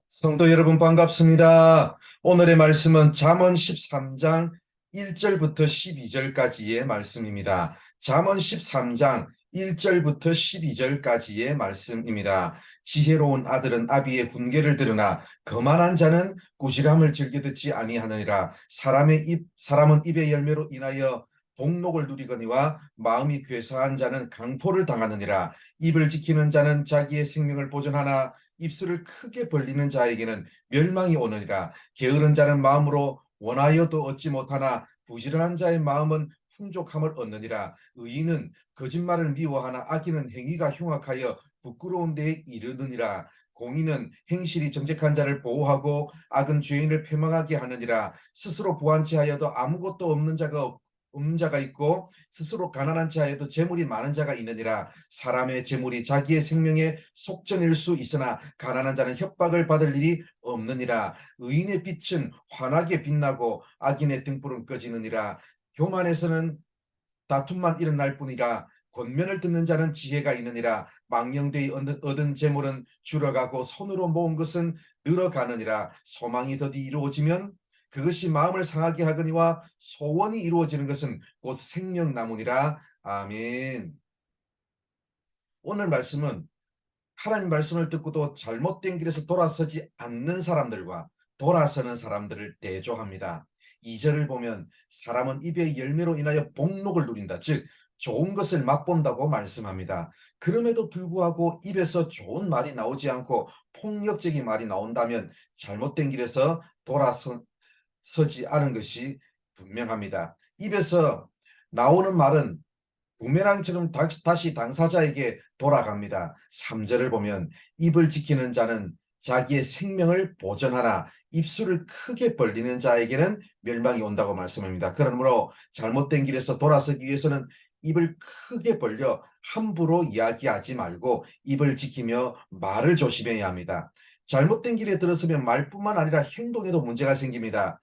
성도 여러분 반갑습니다. 오늘의 말씀은 잠언 13장 1절부터 12절까지의 말씀입니다. 잠언 13장 1절부터 12절까지의 말씀입니다. 지혜로운 아들은 아비의 훈계를 들으나 거만한 자는 꾸지람을 즐겨 듣지 아니하느니라. 사람은 입의 열매로 인하여 복록을 누리거니와 마음이 괴사한 자는 강포를 당하느니라. 입을 지키는 자는 자기의 생명을 보존하나 입술을 크게 벌리는 자에게는 멸망이 오느니라. 게으른 자는 마음으로 원하여도 얻지 못하나 부지런한 자의 마음은 풍족함을 얻느니라. 의인은 거짓말을 미워하나 악인은 행위가 흉악하여 부끄러운 데에 이르느니라. 공의는 행실이 정직한 자를 보호하고 악은 죄인을 패망하게 하느니라. 스스로 부한치하여도 아무것도 없는 자가 있고 스스로 가난한 자에도 재물이 많은 자가 있느니라. 사람의 재물이 자기의 생명의 속전일 수 있으나 가난한 자는 협박을 받을 일이 없느니라. 의인의 빛은 환하게 빛나고 악인의 등불은 꺼지느니라. 교만에서는 다툼만 일어날 뿐이라. 권면을 듣는 자는 지혜가 있느니라. 망령되이 얻은 재물은 줄어가고 손으로 모은 것은 늘어가느니라. 소망이 더디 이루어지면 그것이 마음을 상하게 하거니와 소원이 이루어지는 것은 곧 생명나무니라. 아멘. 오늘 말씀은 하나님 말씀을 듣고도 잘못된 길에서 돌아서지 않는 사람들과 돌아서는 사람들을 대조합니다. 2절을 보면 사람은 입의 열매로 인하여 복록을 누린다. 즉 좋은 것을 맛본다고 말씀합니다. 그럼에도 불구하고 입에서 좋은 말이 나오지 않고 폭력적인 말이 나온다면 잘못된 길에서 돌아서지 않은 것이 분명합니다. 입에서 나오는 말은 부메랑처럼 다시 당사자에게 돌아갑니다. 3절을 보면 입을 지키는 자는 자기의 생명을 보전하나 입술을 크게 벌리는 자에게는 멸망이 온다고 말씀합니다. 그러므로 잘못된 길에서 돌아서기 위해서는 입을 크게 벌려 함부로 이야기하지 말고 입을 지키며 말을 조심해야 합니다. 잘못된 길에 들어서면 말뿐만 아니라 행동에도 문제가 생깁니다.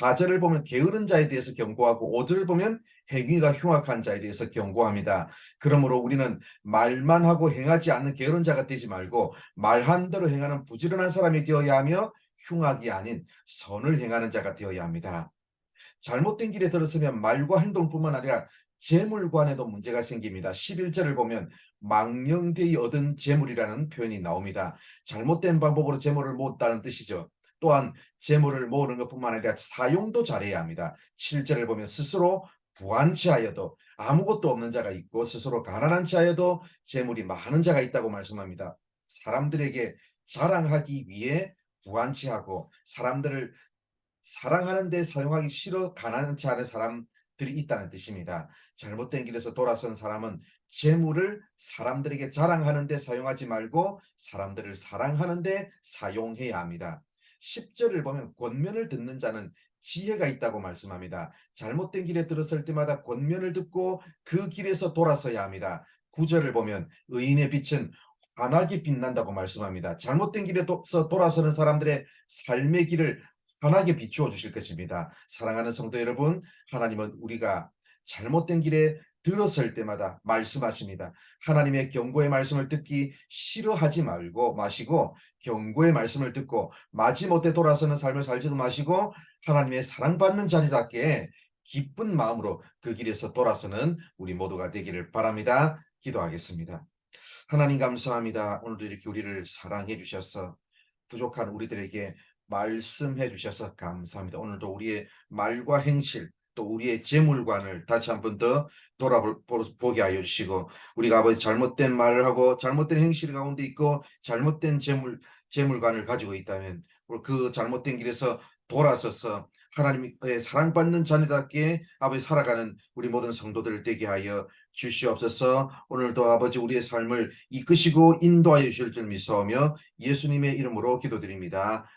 4절을 보면 게으른 자에 대해서 경고하고 5절을 보면 행위가 흉악한 자에 대해서 경고합니다. 그러므로 우리는 말만 하고 행하지 않는 게으른 자가 되지 말고 말한 대로 행하는 부지런한 사람이 되어야 하며 흉악이 아닌 선을 행하는 자가 되어야 합니다. 잘못된 길에 들어서면 말과 행동뿐만 아니라 재물관에도 문제가 생깁니다. 11절을 보면 망령되이 얻은 재물이라는 표현이 나옵니다. 잘못된 방법으로 재물을 모았다는 뜻이죠. 또한 재물을 모으는 것뿐만 아니라 사용도 잘해야 합니다. 7절을 보면 스스로 부한치하여도 아무것도 없는 자가 있고 스스로 가난한 자여도 재물이 많은 자가 있다고 말씀합니다. 사람들에게 자랑하기 위해 부한치하고 사람들을 사랑하는 데 사용하기 싫어 가난치 않은 사람들이 있다는 뜻입니다. 잘못된 길에서 돌아선 사람은 재물을 사람들에게 자랑하는 데 사용하지 말고 사람들을 사랑하는 데 사용해야 합니다. 10절을 보면 권면을 듣는 자는 지혜가 있다고 말씀합니다. 잘못된 길에 들었을 때마다 권면을 듣고 그 길에서 돌아서야 합니다. 9절을 보면 의인의 빛은 환하게 빛난다고 말씀합니다. 잘못된 길에서 돌아서는 사람들의 삶의 길을 환하게 비추어 주실 것입니다. 사랑하는 성도 여러분, 하나님은 우리가 잘못된 길에 들어설 때마다 말씀하십니다. 하나님의 경고의 말씀을 듣기 싫어하지 마시고 경고의 말씀을 듣고 마지못해 돌아서는 삶을 살지도 마시고 하나님의 사랑받는 자리답게 기쁜 마음으로 그 길에서 돌아서는 우리 모두가 되기를 바랍니다. 기도하겠습니다. 하나님 감사합니다. 오늘도 이렇게 우리를 사랑해 주셔서 부족한 우리들에게 말씀해 주셔서 감사합니다. 오늘도 우리의 말과 행실 또 우리의 재물관을 다시 한 번 더 돌아보게 하여 주시고 우리가 아버지 잘못된 말을 하고 잘못된 행실 가운데 있고 잘못된 재물관을 가지고 있다면 그 잘못된 길에서 돌아서서 하나님의 사랑받는 자녀답게 아버지 살아가는 우리 모든 성도들 되게 하여 주시옵소서. 오늘도 아버지 우리의 삶을 이끄시고 인도하여 주실 줄 믿사오며 예수님의 이름으로 기도드립니다.